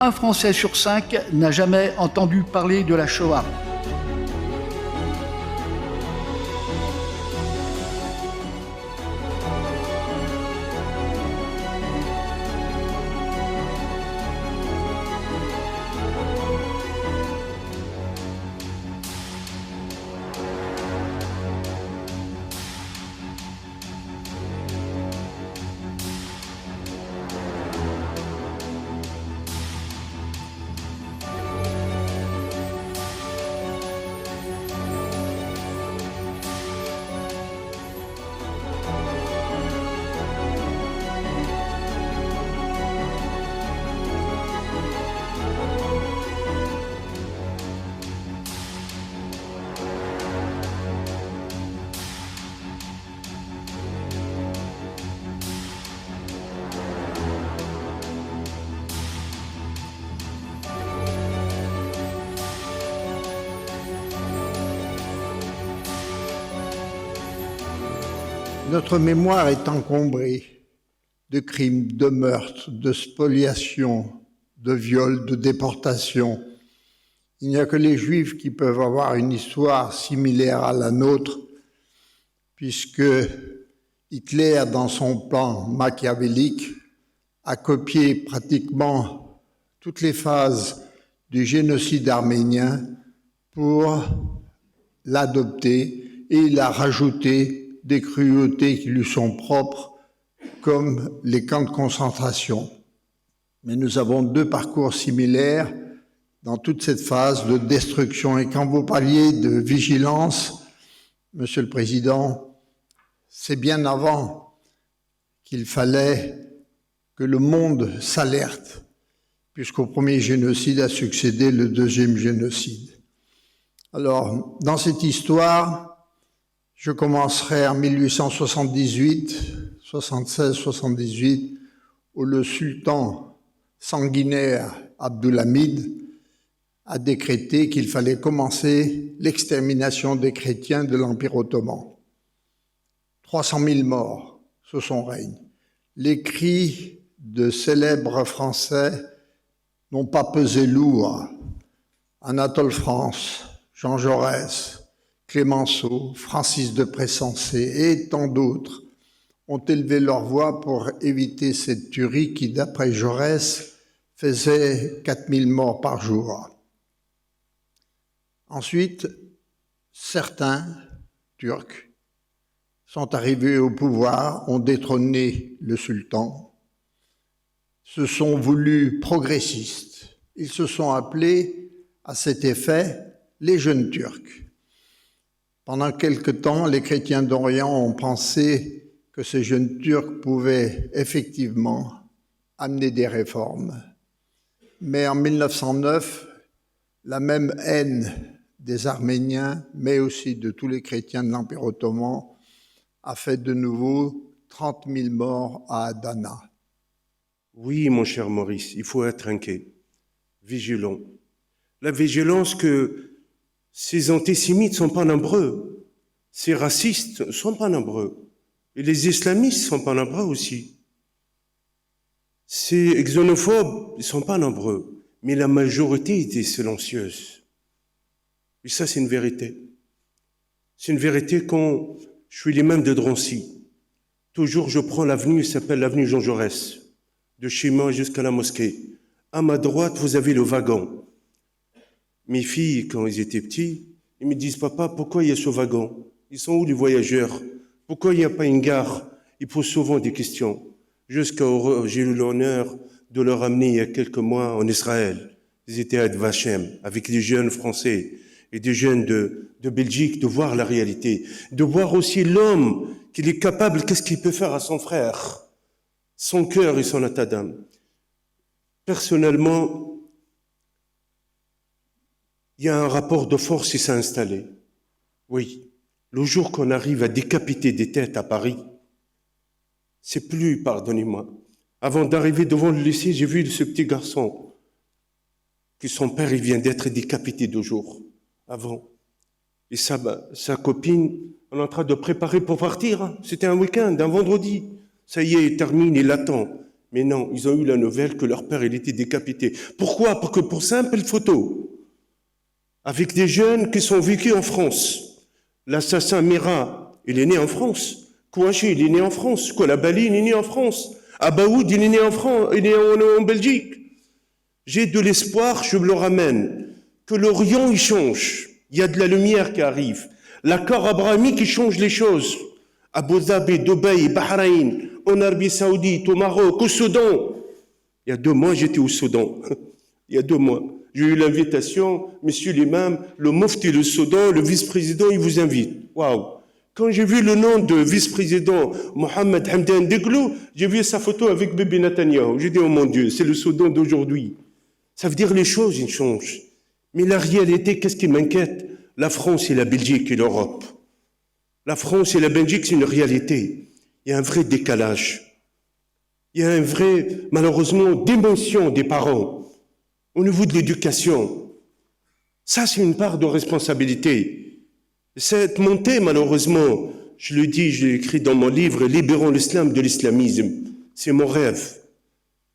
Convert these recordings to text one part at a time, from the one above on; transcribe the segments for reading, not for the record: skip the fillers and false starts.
Un Français sur 5 n'a jamais entendu parler de la Shoah. Notre mémoire est encombrée de crimes, de meurtres, de spoliations, de viols, de déportations. Il n'y a que les Juifs qui peuvent avoir une histoire similaire à la nôtre, puisque Hitler, dans son plan machiavélique, a copié pratiquement toutes les phases du génocide arménien pour l'adopter, et il a rajouté des cruautés qui lui sont propres, comme les camps de concentration. Mais nous avons deux parcours similaires dans toute cette phase de destruction. Et quand vous parliez de vigilance, Monsieur le Président, c'est bien avant qu'il fallait que le monde s'alerte, puisqu'au premier génocide a succédé le deuxième génocide. Alors, dans cette histoire, je commencerai en 76-78, où le sultan sanguinaire Abdulhamid a décrété qu'il fallait commencer l'extermination des chrétiens de l'Empire ottoman. 300 000 morts sous son règne. Les cris de célèbres Français n'ont pas pesé lourd. Anatole France, Jean Jaurès, Clémenceau, Francis de Pressensé et tant d'autres ont élevé leur voix pour éviter cette tuerie qui, d'après Jaurès, faisait 4000 morts par jour. Ensuite, certains Turcs sont arrivés au pouvoir, ont détrôné le sultan, se sont voulus progressistes. Ils se sont appelés à cet effet les jeunes Turcs. Pendant quelque temps, les chrétiens d'Orient ont pensé que ces jeunes Turcs pouvaient effectivement amener des réformes. Mais en 1909, la même haine des Arméniens, mais aussi de tous les chrétiens de l'Empire ottoman, a fait de nouveau 30 000 morts à Adana. Oui, mon cher Maurice, il faut être inquiet, vigilant. La vigilance que ces antisémites ne sont pas nombreux, ces racistes ne sont pas nombreux, et les islamistes ne sont pas nombreux aussi. Ces xénophobes ne sont pas nombreux, mais la majorité était silencieuse. Et ça, c'est une vérité. C'est une vérité quand je suis l'imam de Drancy. Toujours, je prends l'avenue, qui s'appelle l'avenue Jean Jaurès, de chez moi jusqu'à la mosquée. À ma droite, vous avez le wagon. Mes filles, quand ils étaient petits, ils me disent « Papa, pourquoi il y a ce wagon? Ils sont où les voyageurs? Pourquoi il n'y a pas une gare ?» Ils posent souvent des questions. J'ai eu l'honneur de leur amener il y a quelques mois en Israël. Ils étaient à Yad Vashem, avec des jeunes Français et des jeunes de Belgique, de voir la réalité, de voir aussi l'homme qu'il est capable, qu'est-ce qu'il peut faire à son frère, son cœur et son état d'âme. Personnellement, il y a un rapport de force qui s'est installé. Oui, le jour qu'on arrive à décapiter des têtes à Paris, c'est plus, pardonnez-moi. Avant d'arriver devant le lycée, j'ai vu ce petit garçon, que son père, il vient d'être décapité 2 jours avant. Et sa copine, on est en train de préparer pour partir. Hein. C'était un week-end, un vendredi. Ça y est, il termine, il attend. Mais non, ils ont eu la nouvelle que leur père, il était décapité. Pourquoi? Parce que pour simple photo, avec des jeunes qui sont vécus en France. L'assassin Mira, il est né en France. Kouachi, il est né en France. Koulibaly, il est né en France. Abaoud, il est né en France, il est en Belgique. J'ai de l'espoir, je me le ramène, que l'Orient, il change. Il y a de la lumière qui arrive. L'accord abrahamique, il change les choses. Abu Dhabi, Dubaï, Bahreïn, en Arabie Saoudite, au Maroc, au Soudan. Il y a 2 mois, j'étais au Soudan. Il y a 2 mois. J'ai eu l'invitation, monsieur l'imam, le mufti le Soudan, le vice-président, il vous invite. Waouh! Quand j'ai vu le nom de vice-président Mohamed Hamdan Daglo, j'ai vu sa photo avec bébé Netanyahu. J'ai dit, oh mon Dieu, c'est le Soudan d'aujourd'hui. Ça veut dire les choses, ils changent. Mais la réalité, qu'est-ce qui m'inquiète? La France et la Belgique et l'Europe. La France et la Belgique, c'est une réalité. Il y a un vrai décalage. Il y a un vrai, malheureusement, démotion des parents au niveau de l'éducation. Ça, c'est une part de responsabilité. Cette montée, malheureusement, je le dis, je l'ai écrit dans mon livre, Libérons l'islam de l'islamisme. C'est mon rêve.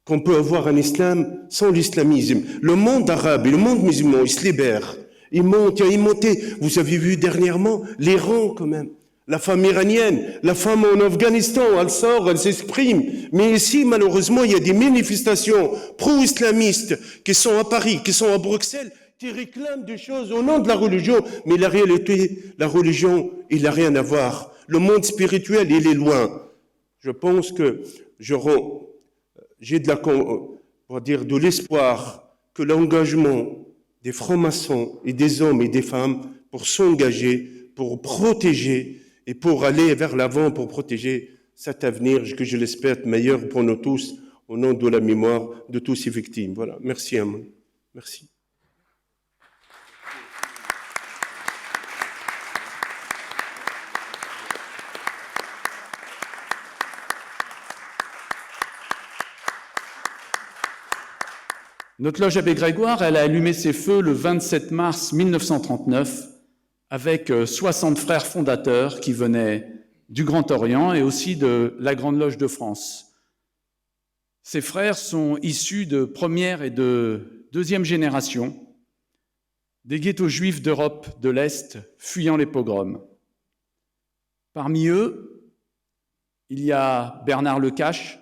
Qu'on peut avoir un islam sans l'islamisme. Le monde arabe et le monde musulman, ils se libèrent. Ils montent, ils montent. Vous avez vu dernièrement l'Iran quand même. La femme iranienne, la femme en Afghanistan, elle sort, elle s'exprime. Mais ici, malheureusement, il y a des manifestations pro-islamistes qui sont à Paris, qui sont à Bruxelles, qui réclament des choses au nom de la religion. Mais la réalité, la religion, il n'a rien à voir. Le monde spirituel, il est loin. Je pense que j'ai de l'espoir que l'engagement des francs-maçons et des hommes et des femmes pour s'engager, pour protéger et pour aller vers l'avant, pour protéger cet avenir que je l'espère meilleur pour nous tous, au nom de la mémoire de tous ces victimes. Voilà. Merci, Amon. Merci. Notre loge Abbé Grégoire, elle a allumé ses feux le 27 mars 1939 avec 60 frères fondateurs qui venaient du Grand Orient et aussi de la Grande Loge de France. Ces frères sont issus de première et de deuxième génération des ghettos juifs d'Europe de l'Est fuyant les pogroms. Parmi eux, il y a Bernard Lecache,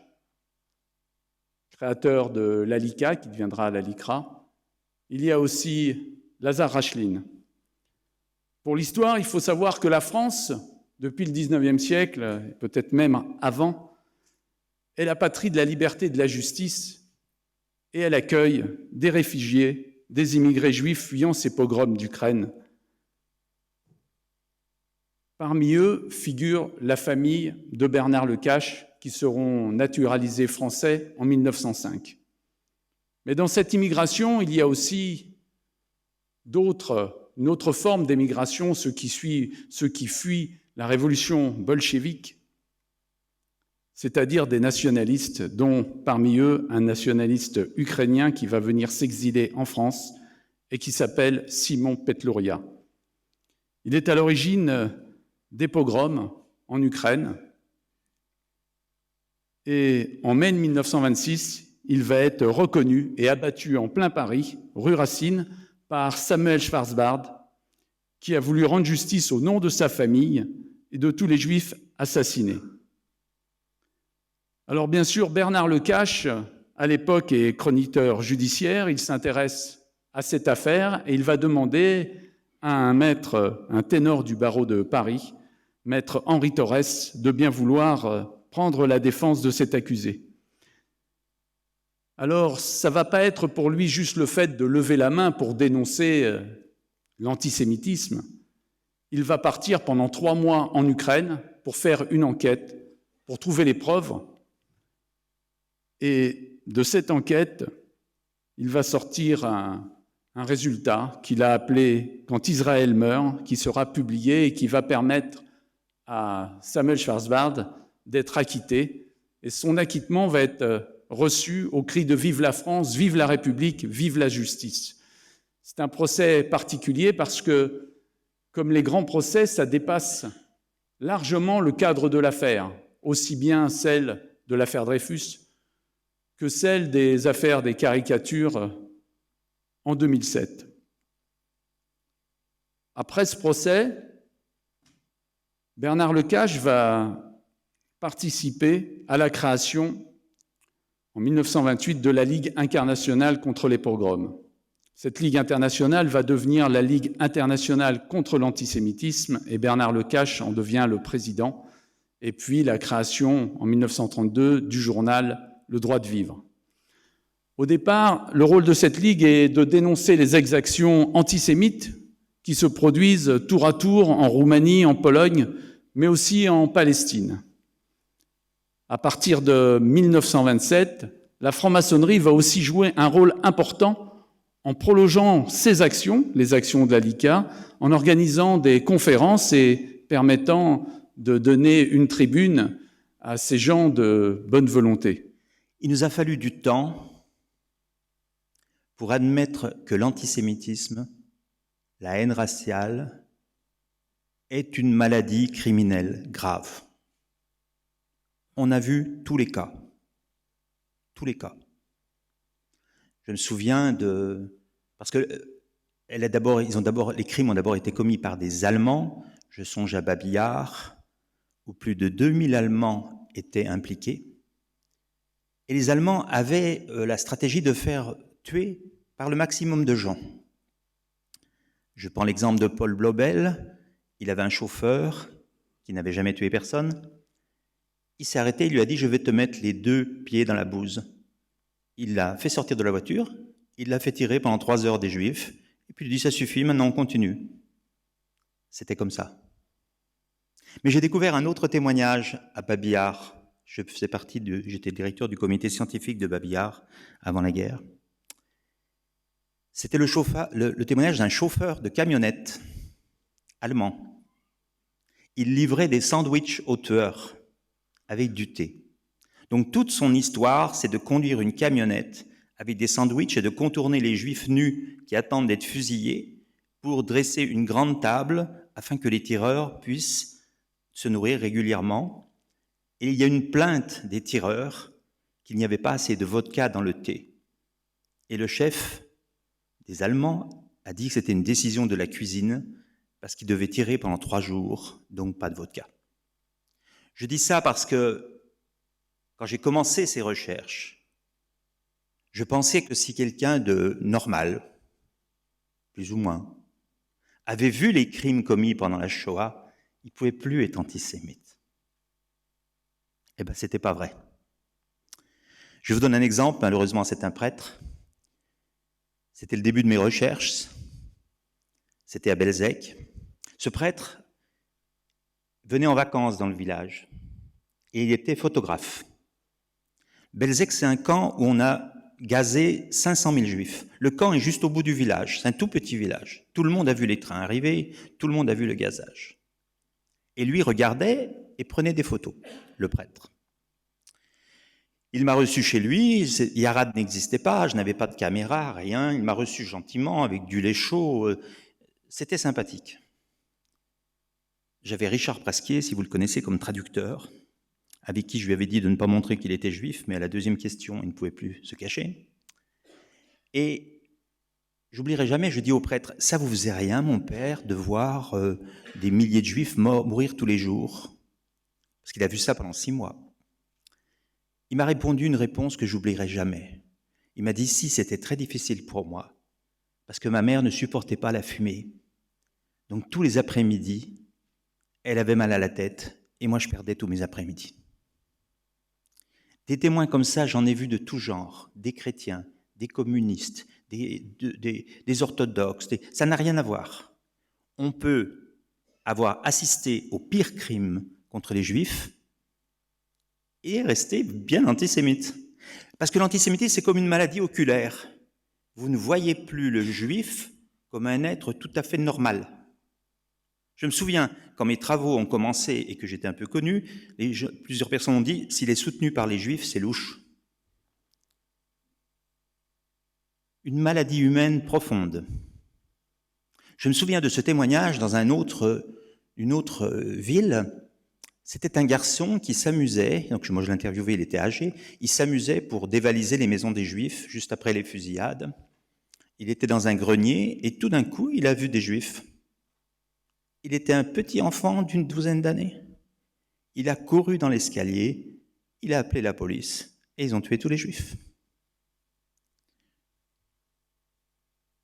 créateur de l'Alika, qui deviendra l'Alikra. Il y a aussi Lazare Rachline. Pour l'histoire, il faut savoir que la France, depuis le XIXe siècle, peut-être même avant, est la patrie de la liberté et de la justice, et elle accueille des réfugiés, des immigrés juifs fuyant ces pogroms d'Ukraine. Parmi eux figure la famille de Bernard Lecache, qui seront naturalisés français en 1905. Mais dans cette immigration, il y a aussi une autre forme d'émigration, ceux qui fuient la révolution bolchevique, c'est-à-dire des nationalistes, dont parmi eux un nationaliste ukrainien qui va venir s'exiler en France et qui s'appelle Simon Petlouria. Il est à l'origine des pogroms en Ukraine, et en mai 1926, il va être reconnu et abattu en plein Paris, rue Racine, par Samuel Schwarzbard, qui a voulu rendre justice au nom de sa famille et de tous les Juifs assassinés. Alors bien sûr, Bernard Lecache, à l'époque, est chroniqueur judiciaire, il s'intéresse à cette affaire et il va demander à un ténor du barreau de Paris, maître Henri Torres, de bien vouloir prendre la défense de cet accusé. Alors, ça ne va pas être pour lui juste le fait de lever la main pour dénoncer l'antisémitisme. Il va partir pendant 3 mois en Ukraine pour faire une enquête, pour trouver les preuves. Et de cette enquête, il va sortir un résultat qu'il a appelé « Quand Israël meurt », qui sera publié et qui va permettre à Samuel Schwarzbard d'être acquitté. Et son acquittement va être reçu au cri de « Vive la France, vive la République, vive la justice ». C'est un procès particulier parce que, comme les grands procès, ça dépasse largement le cadre de l'affaire, aussi bien celle de l'affaire Dreyfus que celle des affaires des caricatures en 2007. Après ce procès, Bernard Lecache va participer à la création, en 1928, de la Ligue internationale contre les pogroms. Cette Ligue internationale va devenir la Ligue internationale contre l'antisémitisme et Bernard Lecache en devient le président. Et puis la création, en 1932, du journal Le droit de vivre. Au départ, le rôle de cette Ligue est de dénoncer les exactions antisémites qui se produisent tour à tour en Roumanie, en Pologne, mais aussi en Palestine. À partir de 1927, la franc-maçonnerie va aussi jouer un rôle important en prolongeant ses actions, les actions de la LICA, en organisant des conférences et permettant de donner une tribune à ces gens de bonne volonté. Il nous a fallu du temps pour admettre que l'antisémitisme, la haine raciale, est une maladie criminelle grave. On a vu tous les cas. Tous les cas. Je me souviens de... Parce que les crimes ont d'abord été commis par des Allemands. Je songe à Babillard, où plus de 2000 Allemands étaient impliqués. Et les Allemands avaient la stratégie de faire tuer par le maximum de gens. Je prends l'exemple de Paul Blobel. Il avait un chauffeur qui n'avait jamais tué personne. Il s'est arrêté, il lui a dit « Je vais te mettre les 2 pieds dans la bouse ». Il l'a fait sortir de la voiture, il l'a fait tirer pendant 3 heures des Juifs, et puis il lui dit « Ça suffit, maintenant on continue ». C'était comme ça. Mais j'ai découvert un autre témoignage à Babillard. J'étais directeur du comité scientifique de Babillard avant la guerre. C'était le témoignage d'un chauffeur de camionnette allemand. Il livrait des sandwichs aux tueurs avec du thé. Donc toute son histoire, c'est de conduire une camionnette avec des sandwichs et de contourner les Juifs nus qui attendent d'être fusillés pour dresser une grande table afin que les tireurs puissent se nourrir régulièrement. Et il y a une plainte des tireurs qu'il n'y avait pas assez de vodka dans le thé. Et le chef des Allemands a dit que c'était une décision de la cuisine parce qu'il devait tirer pendant 3 jours, donc pas de vodka. Je dis ça parce que quand j'ai commencé ces recherches, je pensais que si quelqu'un de normal, plus ou moins, avait vu les crimes commis pendant la Shoah, il ne pouvait plus être antisémite. Eh bien, ce n'était pas vrai. Je vous donne un exemple, malheureusement c'est un prêtre. C'était le début de mes recherches. C'était à Belzec. Ce prêtre venait en vacances dans le village et il était photographe. Belzec, c'est un camp où on a gazé 500 000 Juifs. Le camp est juste au bout du village, c'est un tout petit village. Tout le monde a vu les trains arriver, tout le monde a vu le gazage. Et lui regardait et prenait des photos, le prêtre. Il m'a reçu chez lui, Yarad n'existait pas, je n'avais pas de caméra, rien. Il m'a reçu gentiment avec du lait chaud, c'était sympathique. J'avais Richard Prasquier, si vous le connaissez, comme traducteur, avec qui je lui avais dit de ne pas montrer qu'il était juif, mais à la deuxième question, il ne pouvait plus se cacher. Et j'oublierai jamais, je dis au prêtre, « Ça vous faisait rien, mon père, de voir des milliers de juifs mourir tous les jours ?» Parce qu'il a vu ça pendant 6 mois. Il m'a répondu une réponse que j'oublierai jamais. Il m'a dit, « Si, c'était très difficile pour moi, parce que ma mère ne supportait pas la fumée. Donc tous les après-midi, elle avait mal à la tête, et moi je perdais tous mes après-midi. » Des témoins comme ça, j'en ai vu de tout genre, des chrétiens, des communistes, des orthodoxes, ça n'a rien à voir. On peut avoir assisté au pire crime contre les Juifs et rester bien antisémite. Parce que l'antisémitisme, c'est comme une maladie oculaire. Vous ne voyez plus le Juif comme un être tout à fait normal. Je me souviens, quand mes travaux ont commencé et que j'étais un peu connu, plusieurs personnes ont dit « s'il est soutenu par les Juifs, c'est louche ». Une maladie humaine profonde. Je me souviens de ce témoignage dans une autre ville, C'était un garçon qui s'amusait, donc moi je l'interviewais, il était âgé, il s'amusait pour dévaliser les maisons des Juifs juste après les fusillades. Il était dans un grenier et tout d'un coup, il a vu des Juifs. Il était un petit enfant d'une 12aine d'années. Il a couru dans l'escalier, il a appelé la police et ils ont tué tous les Juifs.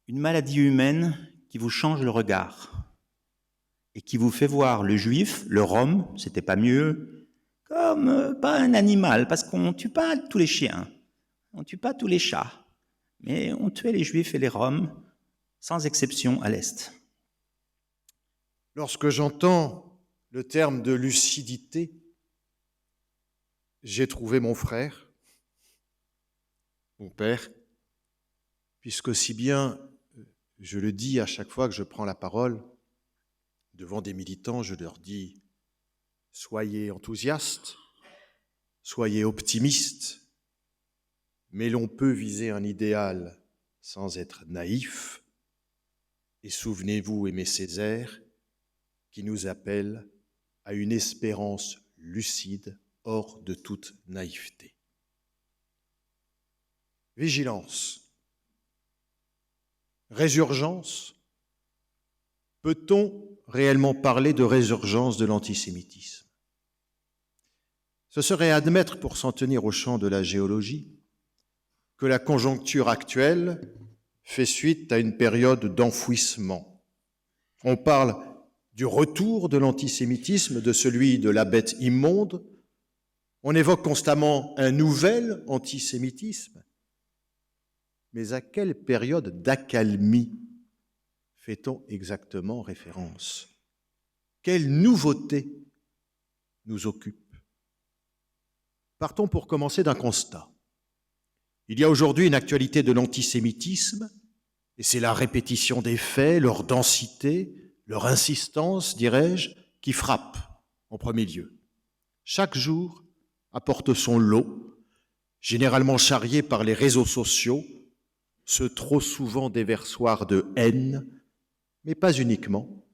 Une maladie humaine qui vous change le regard et qui vous fait voir le Juif, le Rome, c'était pas mieux, comme pas un animal, parce qu'on tue pas tous les chiens, on tue pas tous les chats, mais on tuait les Juifs et les Roms, sans exception à l'Est. Lorsque j'entends le terme de lucidité, j'ai trouvé mon frère, mon père, puisque si bien, je le dis à chaque fois que je prends la parole, devant des militants, je leur dis « Soyez enthousiastes, soyez optimistes, mais l'on peut viser un idéal sans être naïf. Et souvenez-vous, Aimé Césaire, qui nous appelle à une espérance lucide hors de toute naïveté. » Vigilance, résurgence. Peut-on réellement parler de résurgence de l'antisémitisme? Ce serait admettre, pour s'en tenir au champ de la géologie, que la conjoncture actuelle fait suite à une période d'enfouissement. On parle du retour de l'antisémitisme, de celui de la bête immonde. On évoque constamment un nouvel antisémitisme. Mais à quelle période d'accalmie fait-on exactement référence? Quelle nouveauté nous occupe? Partons pour commencer d'un constat. Il y a aujourd'hui une actualité de l'antisémitisme, et c'est la répétition des faits, leur densité, leur insistance, dirais-je, qui frappe en premier lieu. Chaque jour apporte son lot, généralement charrié par les réseaux sociaux, ce trop souvent déversoir de haine, mais pas uniquement,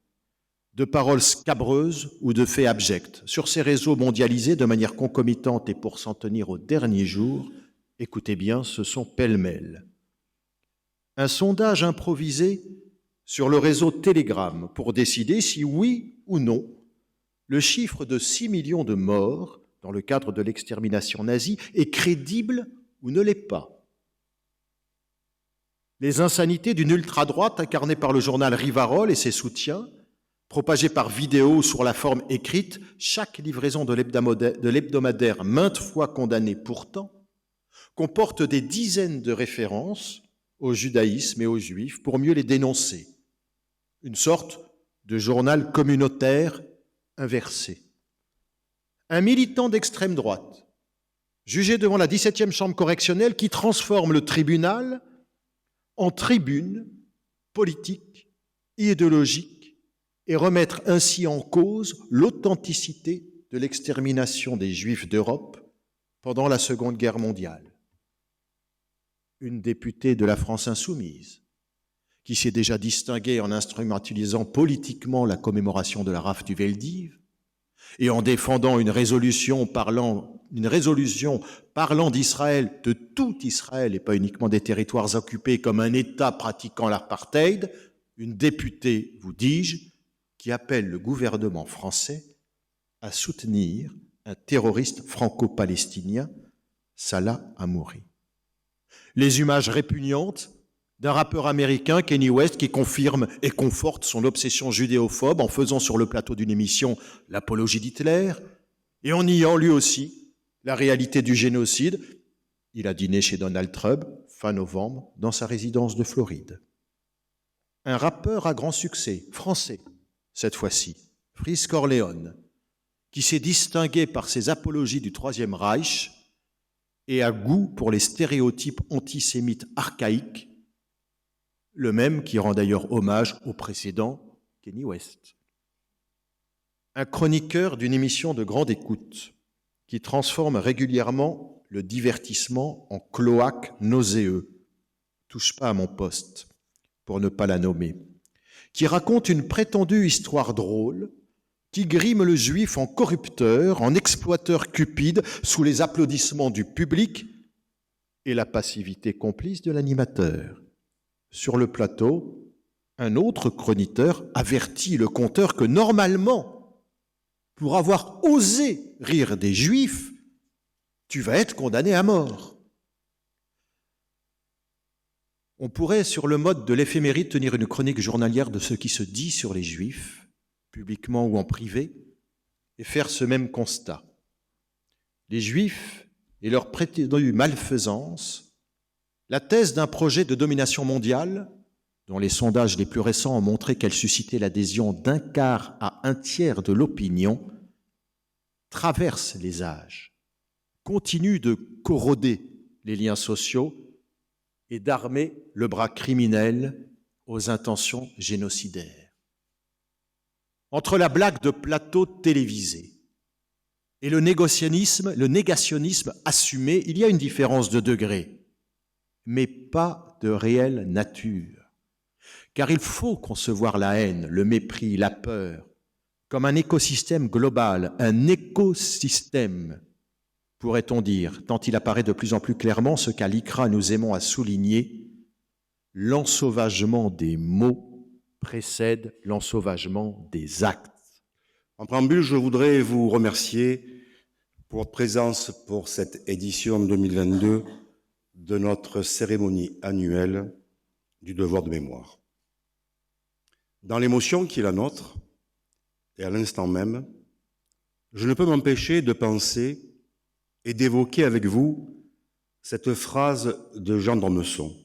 de paroles scabreuses ou de faits abjects. Sur ces réseaux mondialisés de manière concomitante et pour s'en tenir au dernier jour, écoutez bien, ce sont pêle-mêle. Un sondage improvisé sur le réseau Telegram pour décider si oui ou non le chiffre de 6 millions de morts dans le cadre de l'extermination nazie est crédible ou ne l'est pas. Les insanités d'une ultra-droite incarnée par le journal Rivarol et ses soutiens, propagée par vidéo sur la forme écrite, chaque livraison de l'hebdomadaire maintes fois condamné pourtant, comporte des dizaines de références au judaïsme et aux juifs pour mieux les dénoncer. Une sorte de journal communautaire inversé. Un militant d'extrême droite, jugé devant la 17e chambre correctionnelle qui transforme le tribunal en tribune politique et idéologique et remettre ainsi en cause l'authenticité de l'extermination des Juifs d'Europe pendant la Seconde Guerre mondiale. Une députée de la France insoumise, qui s'est déjà distinguée en instrumentalisant politiquement la commémoration de la rafle du Veldiv et en défendant une résolution parlant d'Israël, de tout Israël et pas uniquement des territoires occupés comme un État pratiquant l'apartheid, une députée, vous dis-je, qui appelle le gouvernement français à soutenir un terroriste franco-palestinien, Salah Hamouri. Les images répugnantes d'un rappeur américain, Kanye West, qui confirme et conforte son obsession judéophobe en faisant sur le plateau d'une émission l'apologie d'Hitler et en niant lui aussi la réalité du génocide. Il a dîné chez Donald Trump, fin novembre, dans sa résidence de Floride. Un rappeur à grand succès, français, cette fois-ci, Freeze Corleone, qui s'est distingué par ses apologies du Troisième Reich et a goût pour les stéréotypes antisémites archaïques, le même qui rend d'ailleurs hommage au précédent Kanye West. Un chroniqueur d'une émission de grande écoute qui transforme régulièrement le divertissement en cloaque nauséeux. Touche pas à mon poste, pour ne pas la nommer. Qui raconte une prétendue histoire drôle qui grime le juif en corrupteur, en exploiteur cupide, sous les applaudissements du public et la passivité complice de l'animateur. Sur le plateau, un autre chroniqueur avertit le conteur que normalement, pour avoir osé rire des Juifs, tu vas être condamné à mort. On pourrait, sur le mode de l'éphéméride, tenir une chronique journalière de ce qui se dit sur les Juifs, publiquement ou en privé, et faire ce même constat. Les Juifs et leur prétendue malfaisance, la thèse d'un projet de domination mondiale, dont les sondages les plus récents ont montré qu'elle suscitait l'adhésion d'un quart à un tiers de l'opinion, traverse les âges, continue de corroder les liens sociaux et d'armer le bras criminel aux intentions génocidaires. Entre la blague de plateau télévisé et le négationnisme assumé, il y a une différence de degré, mais pas de réelle nature. Car il faut concevoir la haine, le mépris, la peur, comme un écosystème global, un écosystème, pourrait-on dire, tant il apparaît de plus en plus clairement ce qu'à l'ICRA nous aimons à souligner, l'ensauvagement des mots précède l'ensauvagement des actes. En préambule, je voudrais vous remercier pour votre présence pour cette édition 2022 de notre cérémonie annuelle du devoir de mémoire. Dans l'émotion qui est la nôtre, et à l'instant même, je ne peux m'empêcher de penser et d'évoquer avec vous cette phrase de Jean d'Ormesson.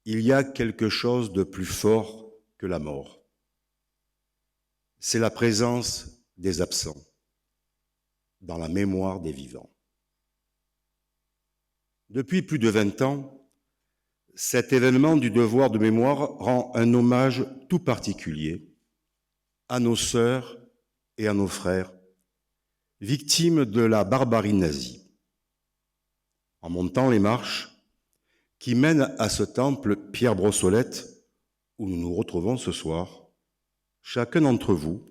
Il y a quelque chose de plus fort que la mort. C'est la présence des absents dans la mémoire des vivants. Depuis plus de 20 ans, cet événement du devoir de mémoire rend un hommage tout particulier à nos sœurs et à nos frères, victimes de la barbarie nazie. En montant les marches qui mènent à ce temple Pierre Brossolette, où nous nous retrouvons ce soir, chacun d'entre vous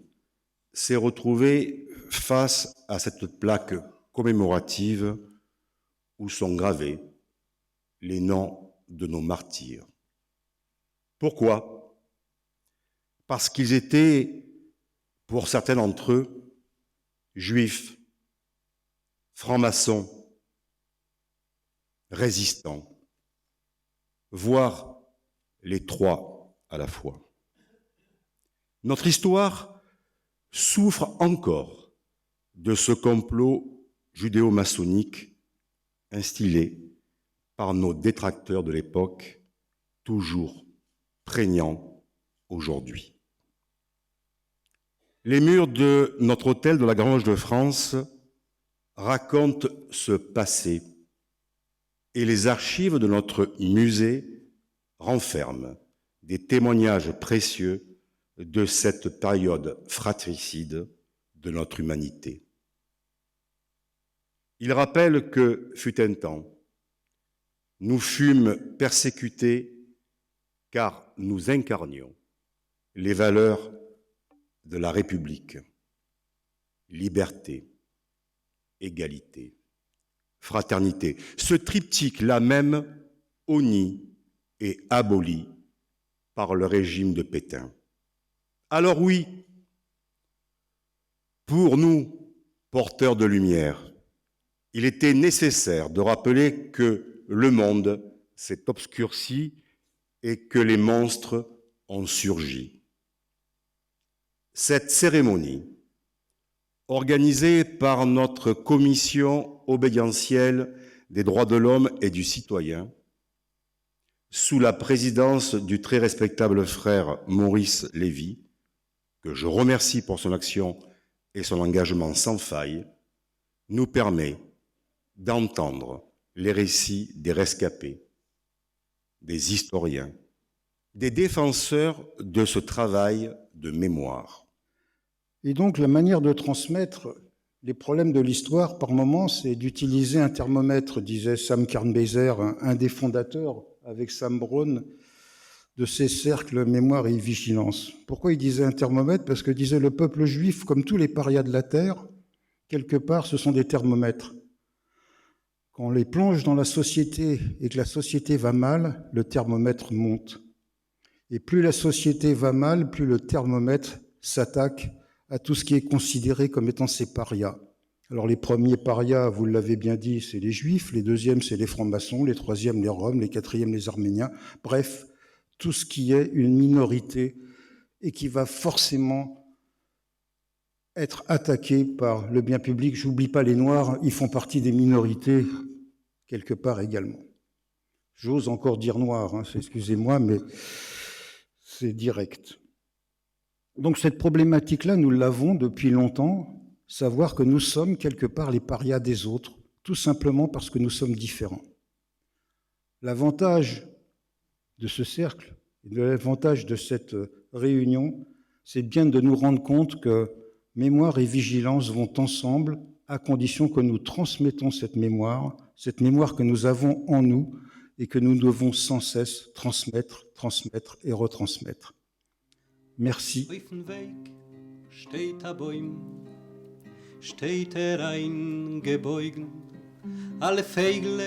s'est retrouvé face à cette plaque commémorative où sont gravés les noms de nos martyrs. Pourquoi ? Parce qu'ils étaient, pour certains d'entre eux, juifs, francs-maçons, résistants, voire les trois à la fois. Notre histoire souffre encore de ce complot judéo-maçonnique instillé par nos détracteurs de l'époque, toujours prégnants aujourd'hui. Les murs de notre hôtel de la Grange de France racontent ce passé et les archives de notre musée renferment des témoignages précieux de cette période fratricide de notre humanité. Il rappelle que, fut un temps, nous fûmes persécutés car nous incarnions les valeurs de la République, liberté, égalité, fraternité. Ce triptyque-là même, honni et aboli par le régime de Pétain. Alors oui, pour nous, porteurs de lumière, il était nécessaire de rappeler que le monde s'est obscurci et que les monstres ont surgi. Cette cérémonie, organisée par notre commission obédientielle des droits de l'homme et du citoyen, sous la présidence du très respectable frère Maurice Lévy, que je remercie pour son action et son engagement sans faille, nous permet d'entendre les récits des rescapés, des historiens, des défenseurs de ce travail de mémoire. Et donc la manière de transmettre les problèmes de l'histoire, par moments, c'est d'utiliser un thermomètre, disait Sam Kernbeiser, un des fondateurs, avec Sam Brown, de ces cercles mémoire et vigilance. Pourquoi il disait un thermomètre? Parce que disait le peuple juif, comme tous les parias de la terre, quelque part, ce sont des thermomètres. Quand on les plonge dans la société et que la société va mal, le thermomètre monte. Et plus la société va mal, plus le thermomètre s'attaque à tout ce qui est considéré comme étant ces parias. Alors les premiers parias, vous l'avez bien dit, c'est les Juifs, les deuxièmes, c'est les francs-maçons, les troisièmes, les Roms, les quatrièmes, les Arméniens, bref, tout ce qui est une minorité et qui va forcément être attaqué par le bien public. J'oublie pas les Noirs, ils font partie des minorités quelque part également. J'ose encore dire Noirs, hein, excusez-moi, mais c'est direct. Donc cette problématique-là, nous l'avons depuis longtemps, savoir que nous sommes quelque part les parias des autres, tout simplement parce que nous sommes différents. L'avantage de ce cercle, et l'avantage de cette réunion, c'est bien de nous rendre compte que mémoire et vigilance vont ensemble à condition que nous transmettons cette mémoire que nous avons en nous et que nous devons sans cesse transmettre et retransmettre. Merci. Steht eingebeugen, alle Vögel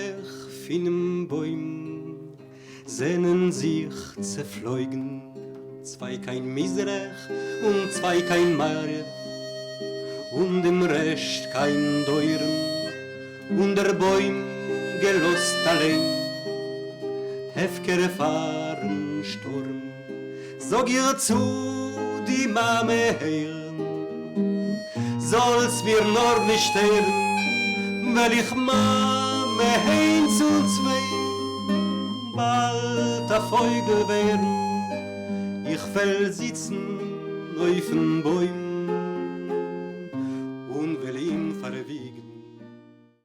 von den Bäumen sehnen sich zerflogen. Zwei kein Miserech und zwei kein Mare, und im Rest kein Deuren, und der Bäum gelost allein, hefkere fahren Sturm. Sag ihr zu, die Mame hören, soll's mir nur nicht stören, weil ich Mame eins und zwei bald a Vögel werden. Ich will sitzen auf dem Bäum